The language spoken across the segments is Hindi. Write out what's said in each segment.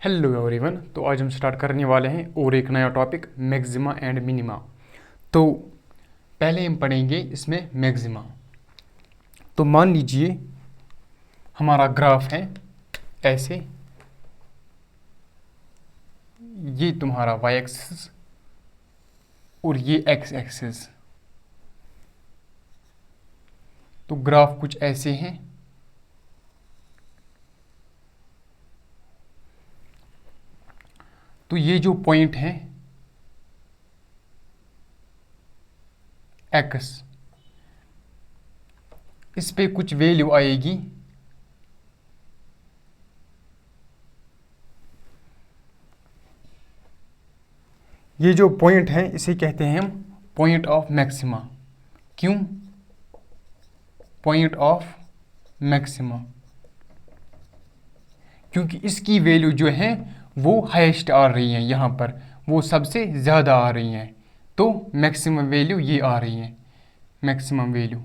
Hello everyone. तो आज हम स्टार्ट करने वाले हैं और एक नया टॉपिक मैक्सिमा एंड मिनिमा। तो पहले हम पढ़ेंगे इसमें मैक्सिमा। तो मान लीजिए हमारा ग्राफ है ऐसे, ये तुम्हारा वाई एक्सिस और ये एक्स एक्सिस। तो ग्राफ कुछ ऐसे हैं। तो ये जो पॉइंट है एक्स, इस पे कुछ वैल्यू आएगी ये जो पॉइंट है इसे कहते हैं हम पॉइंट ऑफ मैक्सिमा। क्यों पॉइंट ऑफ मैक्सिमा? क्योंकि इसकी वैल्यू जो है वो हाईएस्ट आ रही है, यहाँ पर वो सबसे ज़्यादा आ रही हैं। तो मैक्सिमम वैल्यू ये आ रही है, मैक्सिमम वैल्यू।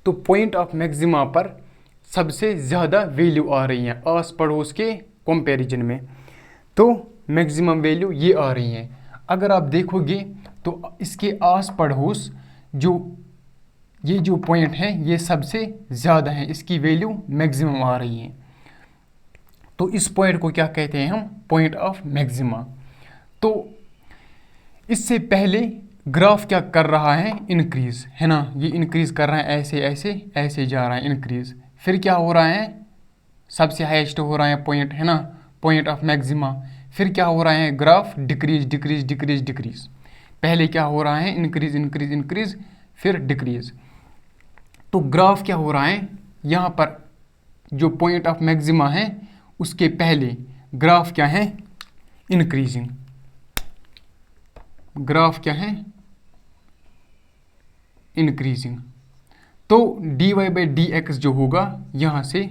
तो पॉइंट ऑफ मैक्सिमा पर सबसे ज़्यादा वैल्यू आ रही हैं आस पड़ोस के कंपैरिजन में। तो मैक्सिमम वैल्यू ये आ रही हैं। अगर आप देखोगे तो इसके आस पड़ोस जो ये जो पॉइंट है ये सबसे ज़्यादा है, इसकी वैल्यू मैक्सिमम आ रही है। तो इस पॉइंट को क्या कहते हैं हम? Point of maxima. तो इससे पहले ग्राफ क्या कर रहा है? इंक्रीज, है ना। ये इंक्रीज कर रहा है, ऐसे ऐसे ऐसे जा रहा है इंक्रीज। फिर क्या हो रहा है? सबसे हाईएस्ट हो रहा है पॉइंट, है ना, पॉइंट ऑफ मैक्सिमा। फिर क्या हो रहा है? Graph decrease decrease decrease decrease. पहले क्या हो रहा है? इंक्रीज इंक्रीज इंक्रीज, फिर डिक्रीज। तो ग्राफ क्या हो रहा है यहाँ पर? जो पॉइंट ऑफ मैक्सिमा है उसके पहले ग्राफ क्या है? इंक्रीजिंग। ग्राफ क्या है? इंक्रीजिंग। तो dy बाई डी एक्स जो होगा यहाँ से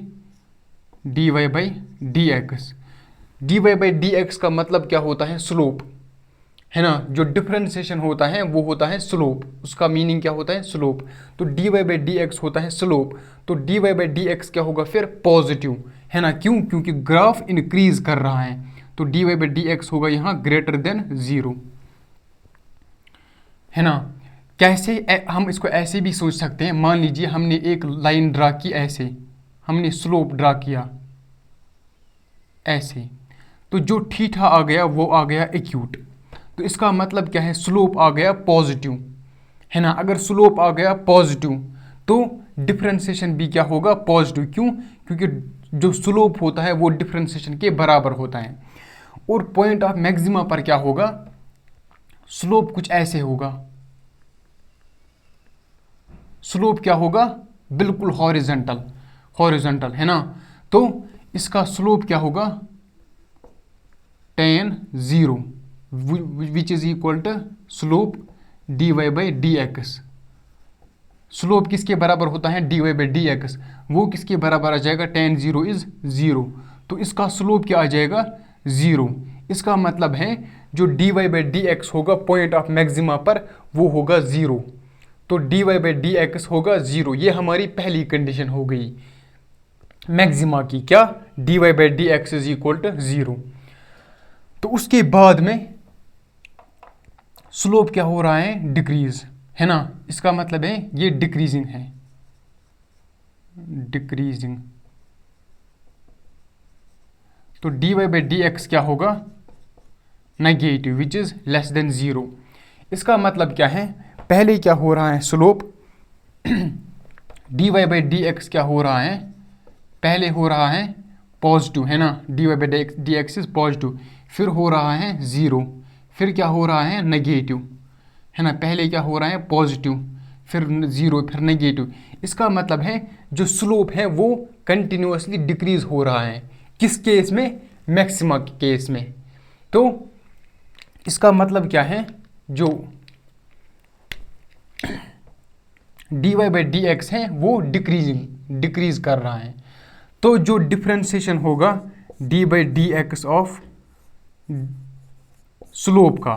dy by d x. D y by d x का मतलब क्या होता है? स्लोप, है ना। जो डिफरेंशिएशन होता है वो होता है स्लोप, उसका मीनिंग क्या होता है? स्लोप। तो d y by d x होता है स्लोप। तो d y by d x क्या होगा फिर? पॉजिटिव, है ना। क्यों? क्योंकि ग्राफ इंक्रीज कर रहा है। तो d y by d x होगा यहाँ ग्रेटर देन 0, है ना। कैसे हम इसको ऐसे भी सोच सकते हैं। मान लीजिए हमने एक लाइन ड्रा की ऐसे, हमने स्लोप ड्रा किया ऐसे, तो जो थीटा आ गया वो आ गया एक्यूट। तो इसका मतलब क्या है? स्लोप आ गया पॉजिटिव, है ना। अगर स्लोप आ गया पॉजिटिव तो डिफरेंशिएशन भी क्या होगा? पॉजिटिव। क्यों? क्योंकि जो स्लोप होता है वो डिफरेंशिएशन के बराबर होता है। और पॉइंट ऑफ मैक्सिमा पर क्या होगा? स्लोप कुछ ऐसे होगा। स्लोप क्या होगा? बिल्कुल हॉरिजॉन्टल, हॉरिजॉन्टल, है ना। तो इसका स्लोप क्या होगा? tan 0 which is equal to slope d y by d x. स्लोप किसके बराबर होता है? D y by d x. वो किसके बराबर आ जाएगा? tan 0 is 0। तो इसका स्लोप क्या आ जाएगा? 0। इसका मतलब है जो d y by d x होगा पॉइंट ऑफ मैक्सिमा पर वो होगा 0। तो d y by d x होगा 0। ये हमारी पहली कंडीशन हो गई मैक्सिमा की। क्या? D y by d x is equal to 0। तो उसके बाद में स्लोप क्या हो रहा है? डिक्रीज, है ना। इसका मतलब है ये डिक्रीजिंग है, डिक्रीजिंग। तो d y by d x क्या होगा? Negative, which is less than 0। इसका मतलब क्या है? पहले क्या हो रहा है? Slope d y by d x क्या हो रहा है? पहले हो रहा है पॉजिटिव, है ना। D y by d x is positive. फिर हो रहा है 0। फिर क्या हो रहा है? नेगेटिव, है ना। पहले क्या हो रहा है? पॉजिटिव, फिर 0, फिर नेगेटिव। इसका मतलब है जो स्लोप है वो कंटिन्यूसली डिक्रीज हो रहा है। किस केस में? मैक्सिमा के केस में। तो इसका मतलब क्या है? जो d y by d x है वो डिक्रीज कर रहा है। तो जो डिफ्रेंसिएशन होगा D by d x of slope का,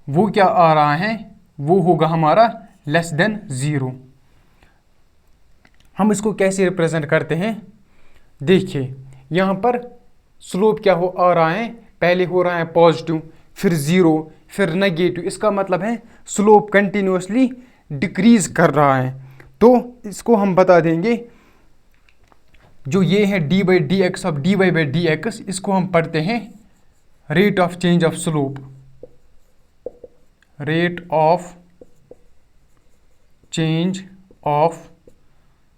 वो क्या आ रहा है? वो होगा हमारा लेस देन 0, हम इसको कैसे रिप्रेजेंट करते हैं, देखिए यहाँ पर स्लोप क्या हो आ रहा है, पहले हो रहा है पॉजिटिव, फिर ज़ीरो, फिर नेगेटिव। इसका मतलब है स्लोप कंटिन्यूसली डिक्रीज कर रहा है। तो इसको हम बता देंगे, जो ये है d by d x of d y by d x, इसको हम पढ़ते हैं rate of change of slope, rate of change of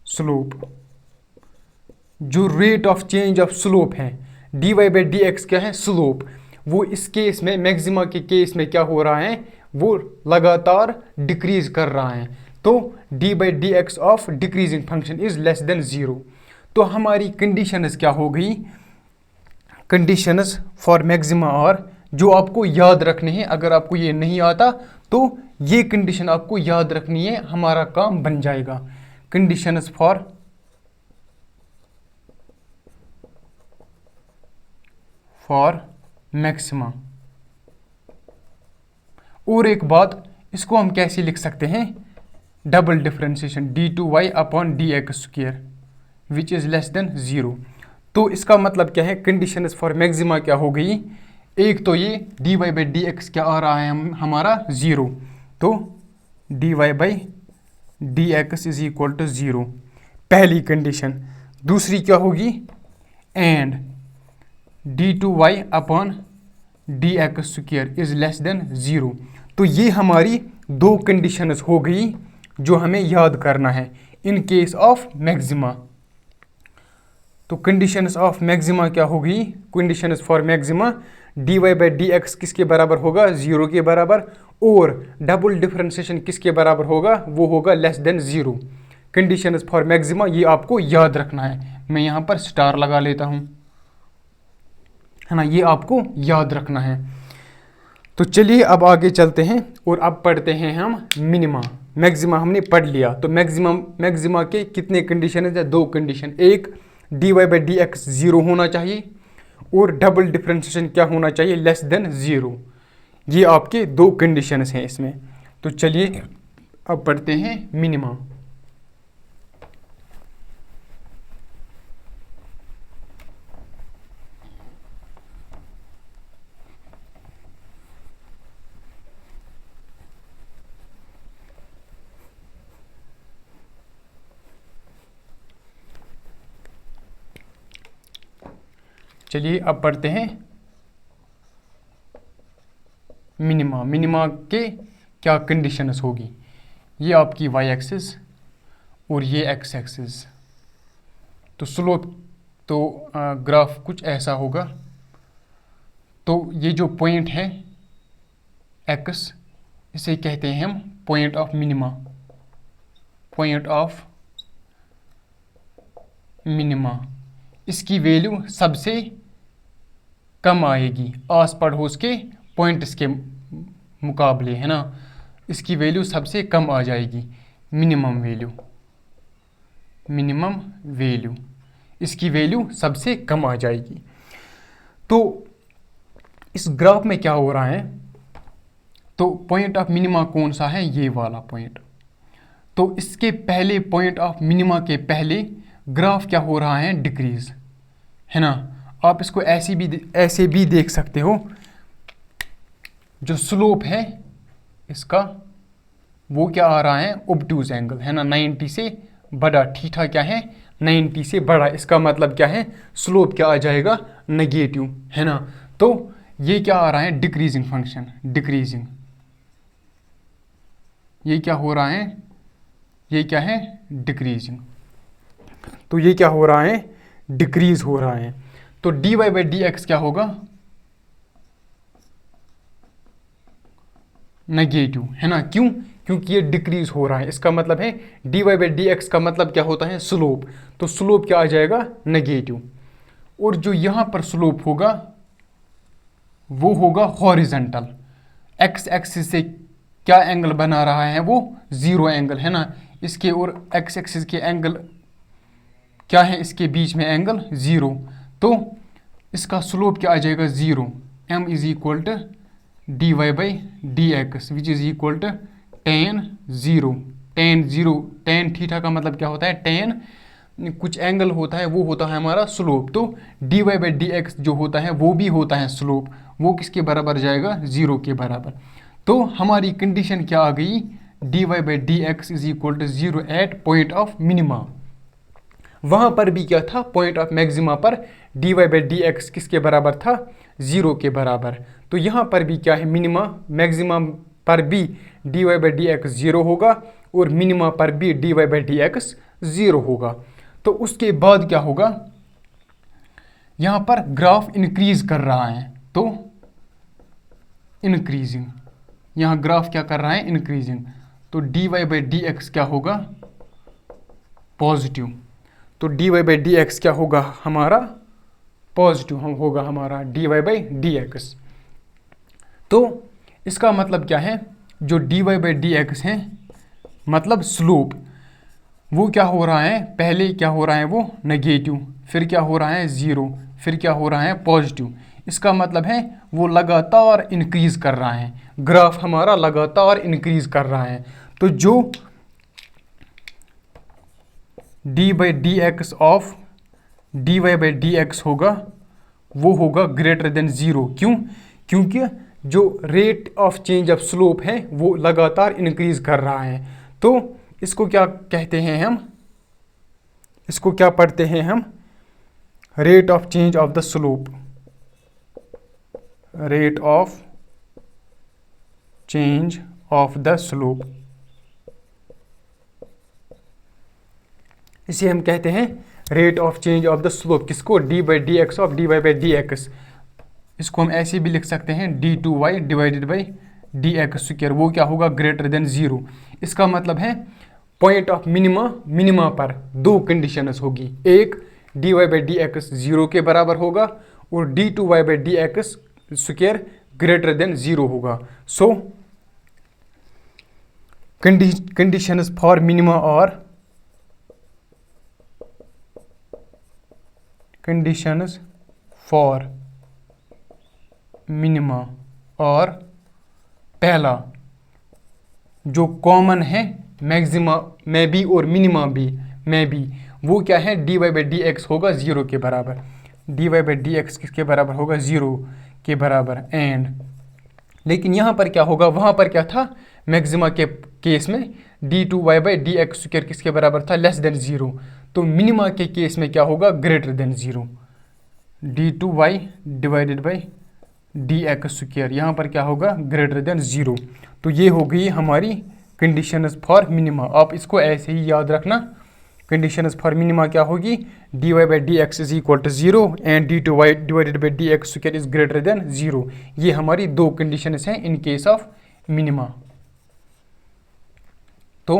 slope. जो rate of change of slope है, d y by d x क्या है, स्लोप, वो इस केस में मैक्सिमा के केस में क्या हो रहा है, वो लगातार डिक्रीज कर रहा है। तो D by d x of decreasing function is less than zero. तो हमारी कंडीशंस क्या हो गई, कंडीशंस फॉर मैक्सिमा आर, जो आपको याद रखने हैं। अगर आपको ये नहीं आता तो ये कंडीशन आपको याद रखनी है, हमारा काम बन जाएगा। Conditions for maxima. और एक बात, इसको हम कैसे लिख सकते हैं, double differentiation d two y upon d x square which is less than zero. तो इसका मतलब क्या है, कंडीशंस फॉर मैक्सिमा क्या हो गई, एक तो ये d y by d x क्या आ रहा है हमारा ज़ीरो, तो d y by d x is equal to zero, पहली कंडीशन। दूसरी क्या होगी, and d two y upon d x square is less than zero. तो ये हमारी दो कंडीशंस हो गई जो हमें याद करना है इन केस ऑफ मैक्सिमा। तो कंडीशंस ऑफ मैक्सिमा क्या होगी, conditions for maxima d y by d x किसके बराबर होगा, ज़ीरो के बराबर, और डबल डिफरेंशिएशन किसके बराबर होगा, वो होगा less than zero. Conditions for maxima ये आपको याद रखना है, मैं यहाँ पर स्टार लगा लेता हूँ, है ना, ये आपको याद रखना है। तो चलिए अब आगे चलते हैं और अब पढ़ते हैं हम मिनिमा। मैक्सिमा हमने पढ़ लिया, तो मैक्सिमा के कितने कंडीशन है, दो कंडीशन, एक d y by d x zero होना चाहिए और डबल डिफरेंशिएशन क्या होना चाहिए, लेस देन ज़ीरो। ये आपके दो कंडीशंस हैं इसमें। तो चलिए अब पढ़ते हैं मिनिमा। चलिए अब पढ़ते हैं मिनिमा। मिनिमा के क्या कंडीशंस होगी, ये आपकी वाई एक्सिस और ये एक्स एक्सिस। तो स्लोप तो ग्राफ कुछ ऐसा होगा। तो ये जो पॉइंट है एक्स, इसे कहते हैं हम point of minima, point of minima. इसकी वैल्यू सबसे कम आएगी आस पड़ोस के पॉइंट्स के मुकाबले, है ना, इसकी वैल्यू सबसे कम आ जाएगी, मिनिमम वैल्यू, मिनिमम वैल्यू, इसकी वैल्यू सबसे कम आ जाएगी। तो इस ग्राफ में क्या हो रहा है, तो पॉइंट ऑफ मिनिमा कौन सा है, ये वाला पॉइंट। तो इसके पहले पॉइंट ऑफ मिनिमा के पहले ग्राफ क्या हो रहा है, डिक्रीज, है ना। आप इसको ऐसे भी देख सकते हो, जो स्लोप है इसका वो क्या आ रहा है, ओब्टूज एंगल, है ना, 90 से बड़ा, थीटा क्या है 90 से बड़ा। इसका मतलब क्या है, स्लोप क्या आ जाएगा, नेगेटिव, है ना। तो ये क्या आ रहा है, डिक्रीजिंग फंक्शन, डिक्रीजिंग। ये क्या हो रहा है, ये क्या है, डिक्रीजिंग। तो ये क्या हो रहा है, डिक्रीज हो रहा है। तो d y by d x क्या होगा, नेगेटिव, है ना। क्यों, क्योंकि ये डिक्रीज हो रहा है। इसका मतलब है d y by d x का मतलब क्या होता है, स्लोप। तो स्लोप क्या आ जाएगा, नेगेटिव। और जो यहाँ पर स्लोप होगा वो होगा हॉरिजेंटल। एक्स एक्सिस से क्या एंगल बना रहा है, वो ज़ीरो एंगल, है ना। इसके और एक्स एक्सिस के एंगल क्या है, इसके बीच में एंगल ज़ीरो। तो इसका स्लोप क्या आ जाएगा, zero. m is equal to d y by d x which is equal to tan 0 tan theta का मतलब क्या होता है, टेन कुछ एंगल होता है, वो होता है हमारा स्लोप। तो dy बाई डी एक्स जो होता है वो भी होता है स्लोप, वो किसके बराबर जाएगा, 0 के बराबर। तो हमारी कंडीशन क्या आ गई, dy by d x is equal to 0 at point of minima. वहाँ पर भी क्या था, पॉइंट ऑफ मैक्सिमा पर dy बाई डी एक्स किसके बराबर था, 0 के बराबर। तो यहाँ पर भी क्या है, मिनिमा मैक्सिमा पर भी dy बाई डी एक्स 0 होगा और मिनिमा पर भी dy बाई डी एक्स 0 होगा। तो उसके बाद क्या होगा, यहाँ पर ग्राफ इंक्रीज कर रहा है, तो इंक्रीजिंग, यहाँ ग्राफ क्या कर रहा है, इंक्रीजिंग। तो dy बाई डी एक्स क्या होगा, पॉजिटिव। तो dy बाई डी एक्स क्या होगा हमारा, पॉजिटिव होगा हमारा dy बाई डी एक्स। तो इसका मतलब क्या है, जो dy बाई डी एक्स है मतलब स्लोप, वो क्या हो रहा है, पहले क्या हो रहा है वो नेगेटिव, फिर क्या हो रहा है 0, फिर क्या हो रहा है पॉजिटिव। इसका मतलब है वो लगातार इंक्रीज कर रहा है, ग्राफ हमारा लगातार इंक्रीज कर रहा है। तो जो D by d x of dy by d x होगा वो होगा ग्रेटर देन 0। क्यों, क्योंकि जो rate of change of slope है वो लगातार इंक्रीज कर रहा है। तो इसको क्या कहते हैं हम, इसको क्या पढ़ते हैं हम, rate of change of the slope, rate of change of the slope, इसे हम कहते हैं rate of change of the slope. किसको, d by d x of d y by d x. इसको हम ऐसे भी लिख सकते हैं d two y divided by d x square, वो क्या होगा, ग्रेटर देन 0। इसका मतलब है पॉइंट ऑफ मिनिमा पर दो कंडीशंस होगी, एक d y by d x 0 के बराबर होगा और d two y by d x square greater than 0 होगा। सो कंडीशंस फॉर मिनिमा और कंडीशंस फॉर मिनिमा, और पहला जो कॉमन है मैक्सिमा में भी और मिनिमा भी में भी, वो क्या है, d y by d x होगा 0 के बराबर, d y by d x किसके बराबर होगा, 0 के बराबर। एंड लेकिन यहाँ पर क्या होगा, वहाँ पर क्या था, मैक्सिमा के केस में d two y by d x square किसके बराबर था, लेस देन 0। तो मिनिमा के केस में क्या होगा, greater than 0, d two y divided by d x square, यहाँ पर क्या होगा, ग्रेटर देन 0। तो ये हो गई हमारी कंडीशंस फॉर मिनिमा। आप इसको ऐसे ही याद रखना, कंडीशंस फॉर मिनिमा क्या होगी, d y by d x is equal to 0 and d two y divided by d x square is greater than 0। ये हमारी दो कंडीशंस हैं इन केस ऑफ मिनिमा। तो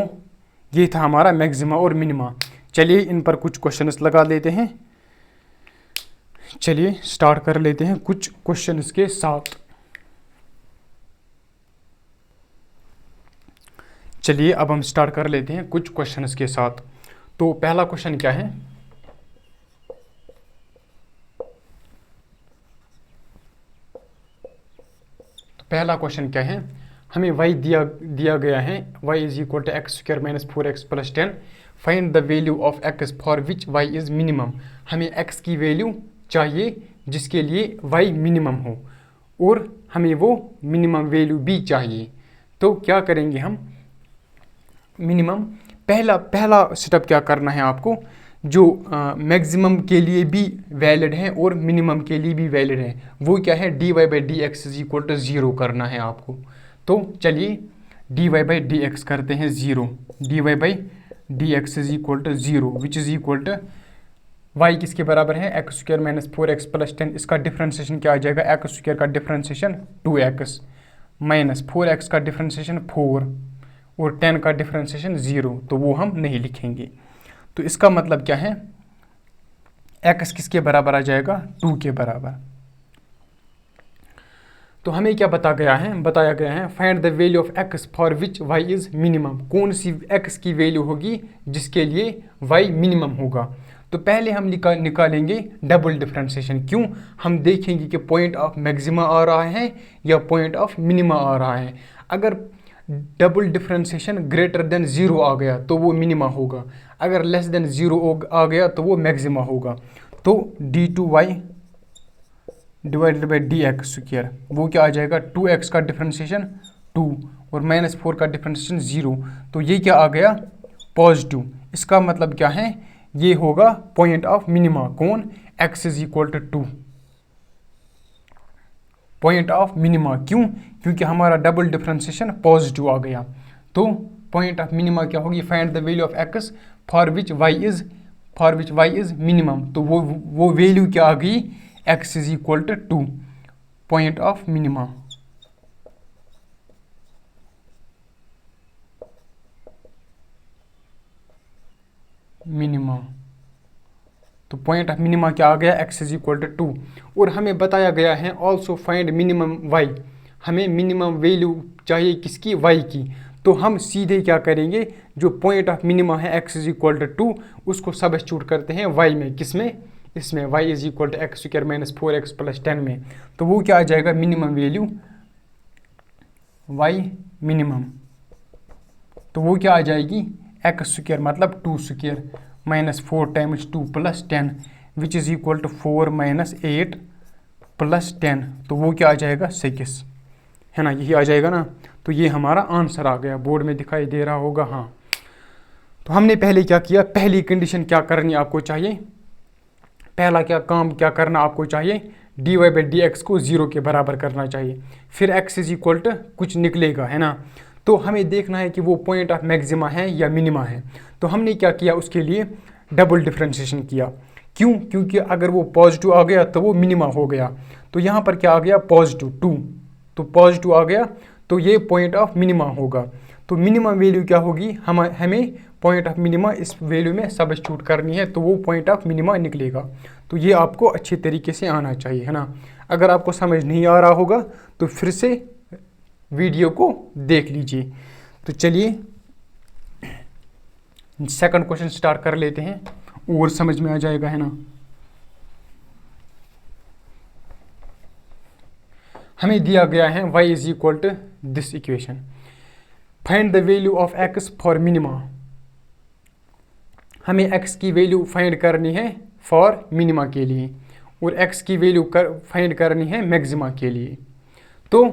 ये था हमारा मैक्सिमा और मिनिमा। चलिए इन पर कुछ क्वेश्चंस लगा लेते हैं, चलिए स्टार्ट कर लेते हैं कुछ क्वेश्चंस के साथ। चलिए अब हम स्टार्ट कर लेते हैं कुछ क्वेश्चंस के साथ। तो पहला क्वेश्चन क्या है, तो पहला क्वेश्चन क्या है, हमें y दिया गया है, y is equal to x square minus 4x plus 10, find the value of x for which y is minimum. हमें x की वैल्यू चाहिए जिसके लिए y मिनिमम हो और हमें वो मिनिमम वैल्यू भी चाहिए। तो क्या करेंगे हम, मिनिमम पहला स्टेप क्या करना है आपको, जो मैक्सिमम के लिए भी वैलिड है और मिनिमम के लिए भी वैलिड है, वो क्या है, d y by d x is equal to 0 करना है आपको। तो चलिए d y by d x करते हैं 0, d y by d x is equal to 0 which is equal to y किसके बराबर है, x square minus 4x plus 10। इसका डिफ्रेंशिएशन क्या आ जाएगा, एक्स स्क्वायर का डिफ्रेंशिएशन 2x माइनस 4x का डिफ्रेंशिएशन 4 और 10 का डिफ्रेंशिएशन 0, तो वो हम नहीं लिखेंगे। तो इसका मतलब क्या है, x किसके बराबर आ जाएगा, 2 के बराबर। तो हमें क्या बताया गया है find the value of x for which y is minimum. कौन सी x की वैल्यू होगी जिसके लिए y मिनिमम होगा। तो पहले हम निकालेंगे डबल डिफ्रेंशिएशन। क्यों, हम देखेंगे कि पॉइंट ऑफ मैक्सिमा आ रहा है या पॉइंट ऑफ मिनिमा आ रहा है। अगर डबल डिफ्रेंशिएशन ग्रेटर देन 0 आ गया तो वो मिनिमा होगा, अगर लेस देन 0 आ गया तो वो मैक्सिमा होगा। तो d2y divided by d x square वो क्या आ जाएगा, 2x का डिफ्रेंशिएशन 2 और -4 का डिफ्रेंशिएशन 0, तो ये क्या आ गया पॉजिटिव। इसका मतलब क्या है, ये होगा पॉइंट ऑफ मिनिमा, कौन, x is equal to 2, point of minima. क्यों, क्योंकि हमारा डबल डिफ्रेंशिएशन पॉजिटिव आ गया। तो पॉइंट ऑफ मिनिमा क्या होगी, find the value of x for which y is minimum, तो वो वैल्यू क्या आ गई, x is equal to 2, point of minima. तो पॉइंट ऑफ मिनिमा क्या आ गया, x इज इक्वल टू 2। और हमें बताया गया है ऑल्सो फाइंड मिनिमम y, हमें मिनिमम वैल्यू चाहिए किसकी, y की। तो हम सीधे क्या करेंगे, जो पॉइंट ऑफ मिनिमा है x इज इक्वल टू 2 उसको सब्स्टिट्यूट करते हैं y में, किसमें, इसमें y is equal to x square minus 4x plus 10 में। तो वो क्या आ जाएगा, मिनिमम वैल्यू y मिनिमम, तो वो क्या आ जाएगी, एक्स स्क्वायर मतलब 2 square minus 4 times 2 plus 10 which is equal to 4 minus 8 plus 10, तो वो क्या आ जाएगा 6, है ना, यही आ जाएगा ना। तो ये हमारा आंसर आ गया, बोर्ड में दिखाई दे रहा होगा। हाँ, तो हमने पहले क्या किया, पहली कंडीशन क्या करनी आपको चाहिए, पहला क्या करना आपको चाहिए, dy बाई डी एक्स को 0 के बराबर करना चाहिए, फिर x इज इक्वल टू कुछ निकलेगा, है ना। तो हमें देखना है कि वो पॉइंट ऑफ मैक्सिमा है या मिनिमा है। तो हमने क्या किया, उसके लिए डबल डिफ्रेंशिएशन किया। क्यों, क्योंकि अगर वो पॉजिटिव आ गया तो वो मिनिमा हो गया। तो यहाँ पर क्या आ गया, पॉजिटिव 2, तो पॉजिटिव आ गया तो ये पॉइंट ऑफ मिनिमा होगा। तो मिनिमम वैल्यू क्या होगी, हमें पॉइंट ऑफ मिनिमा इस वैल्यू में सब्स्टिट्यूट करनी है, तो वो पॉइंट ऑफ मिनिमा निकलेगा। तो ये आपको अच्छे तरीके से आना चाहिए, है ना। अगर आपको समझ नहीं आ रहा होगा तो फिर से वीडियो को देख लीजिए। तो चलिए सेकंड क्वेश्चन स्टार्ट कर लेते हैं और समझ में आ जाएगा, है ना। हमें दिया गया है y is equal to this equation, find the value of x for minima. हमें x की वैल्यू फाइंड करनी है फॉर मिनिमा के लिए और x की वैल्यू फाइंड करनी है मैक्सिमा के लिए। तो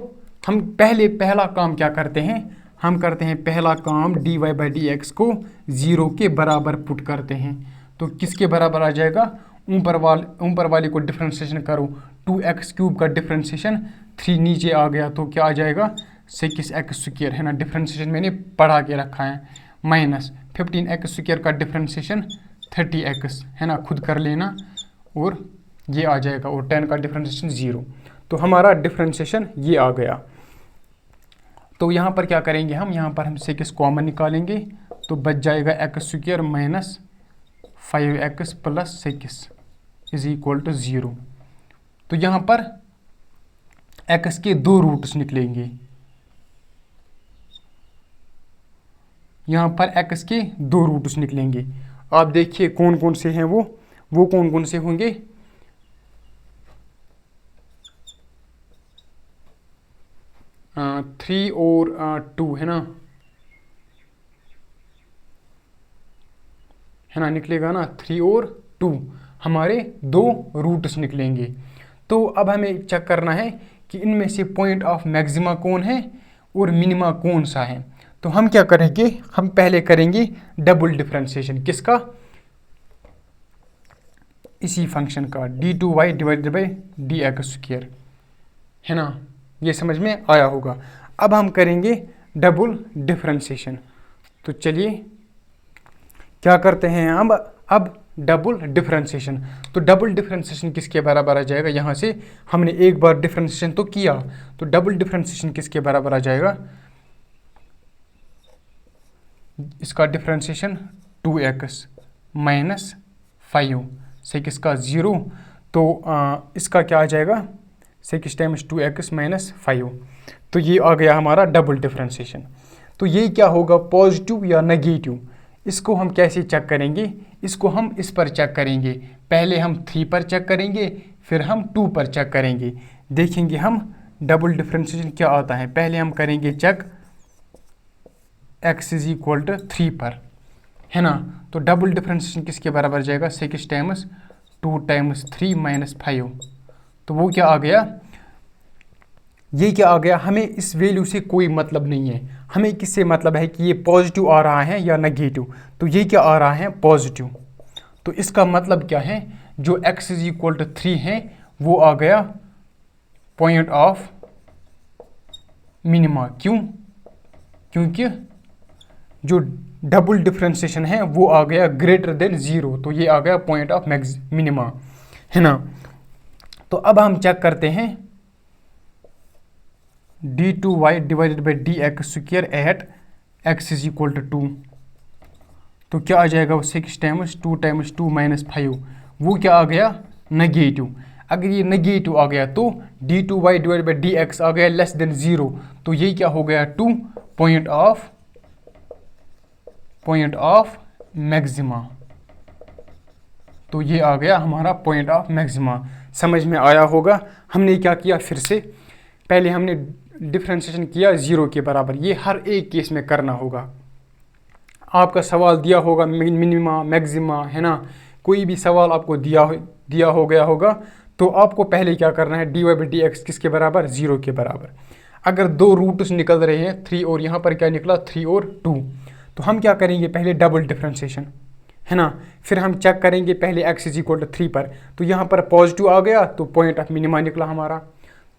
हम पहला काम क्या करते हैं, हम करते हैं पहला काम dy बाई डी एक्स को 0 के बराबर पुट करते हैं। तो किसके बराबर आ जाएगा, ऊपर वाले को डिफ्रेंशिएशन करो, 2x क्यूब का डिफ्रेंशिएशन 3 नीचे आ गया तो क्या आ जाएगा 6x स्क्वायर, है ना, डिफ्रेंशिएशन मैंने पढ़ा के रखा है, माइनस 15x स्क्वायर का डिफ्रेंशिएशन 30x, है ना, खुद कर लेना, और ये आ जाएगा, और 10 का डिफ्रेंशिएशन 0। तो हमारा डिफ्रेंशिएशन ये आ गया। तो यहाँ पर क्या करेंगे हम, यहाँ पर हम 6 कॉमन निकालेंगे तो बच जाएगा x square minus 5x plus 6 is equal to 0। तो यहाँ पर x के 2 रूट्स निकलेंगे, यहाँ पर x के 2 रूट्स निकलेंगे। आप देखिए कौन कौन से हैं वो कौन कौन से होंगे, 3 और 2, है ना, निकलेगा ना 3 और 2, हमारे 2 रूट्स निकलेंगे। तो अब हमें चेक करना है कि इनमें से पॉइंट ऑफ मैक्सिमा कौन है और मिनिमा कौन सा है। तो हम क्या करेंगे, हम पहले करेंगे डबल डिफ्रेंशिएशन, किसका, इसी फंक्शन का, d2y divided by d x square, है ना, ये समझ में आया होगा। अब हम करेंगे डबल डिफ्रेंशिएशन। तो चलिए क्या करते हैं हम, अब डबल डिफ्रेंशिएशन। तो डबल डिफ्रेंशिएशन किसके बराबर आ जाएगा, यहाँ से हमने एक बार डिफ्रेंशिएशन तो किया, तो डबल डिफ्रेंशिएशन किसके बराबर आ जाएगा, इसका डिफ्रेंशिएशन 2x माइनस 5 6 का 0, तो इसका क्या आ जाएगा 6 टाइम्स 2x माइनस 5, तो ये आ गया हमारा डबल डिफ्रेंशिएशन। तो ये क्या होगा, पॉजिटिव या नेगेटिव, इसको हम कैसे चेक करेंगे, इसको हम इस पर चेक करेंगे, पहले हम 3 पर चेक करेंगे फिर हम 2 पर चेक करेंगे, देखेंगे हम डबल डिफ्रेंशिएशन क्या आता है। पहले हम करेंगे check x is equal to 3 पर, है ना। तो डबल डिफ्रेंशिएशन किसके बराबर जाएगा, 6 टाइम्स 2 टाइम्स 3 माइनस 5। तो वो क्या आ गया, ये क्या आ गया, हमें इस वैल्यू से कोई मतलब नहीं है, हमें किससे मतलब है कि ये पॉजिटिव आ रहा है या नेगेटिव। तो ये क्या आ रहा है, पॉजिटिव। तो इसका मतलब क्या है, जो x इज इक्वल टू 3 है वो आ गया पॉइंट ऑफ मिनिमा। क्यों, क्योंकि जो डबल डिफ्रेंशिएशन है वो आ गया ग्रेटर देन 0, तो ये आ गया पॉइंट ऑफ मिनिमा, है ना। तो अब हम चेक करते हैं d2y divided by d x square at x is equal to 2। तो क्या आ जाएगा, वो 6 टाइम्स 2 टाइम्स 2 माइनस 5, वो क्या आ गया, नेगेटिव। अगर ये नेगेटिव आ गया तो d2y divide by d x आ गया लेस देन 0, तो ये क्या हो गया 2 पॉइंट ऑफ मैक्सिमा। तो ये आ गया हमारा पॉइंट ऑफ मैक्सिमा। समझ में आया होगा। हमने क्या किया, फिर से पहले हमने डिफ्रेंशिएशन किया 0 के बराबर, ये हर एक केस में करना होगा। आपका सवाल दिया होगा मिनिमा मैक्सिमा, है ना, कोई भी सवाल आपको दिया हो गया होगा, तो आपको पहले क्या करना है, dy बाई डी एक्स किसके बराबर, 0 के बराबर। अगर दो रूट्स निकल रहे हैं 3 और यहाँ पर क्या निकला 3 और 2, तो हम क्या करेंगे, पहले डबल डिफ्रेंशिएशन, है ना, फिर हम चेक करेंगे पहले x इज इक्वल टू 3 पर। तो यहाँ पर पॉजिटिव आ गया तो पॉइंट ऑफ मिनिमा निकला हमारा।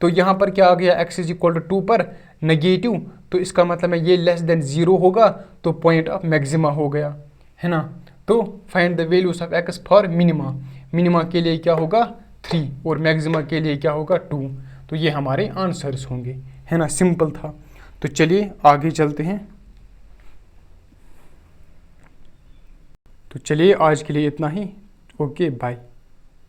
तो यहाँ पर क्या आ गया, x इज इक्वल टू 2 पर नेगेटिव, तो इसका मतलब है ये लेस देन 0 होगा, तो पॉइंट ऑफ मैक्सिमा हो गया, है ना। तो find the values of x for minima. Minima के लिए क्या होगा 3 और मैक्सिमा के लिए क्या होगा 2। तो ये हमारे आंसर्स होंगे, है ना, सिंपल था। तो चलिए आगे चलते हैं। तो चलिए आज के लिए इतना ही। Okay bye.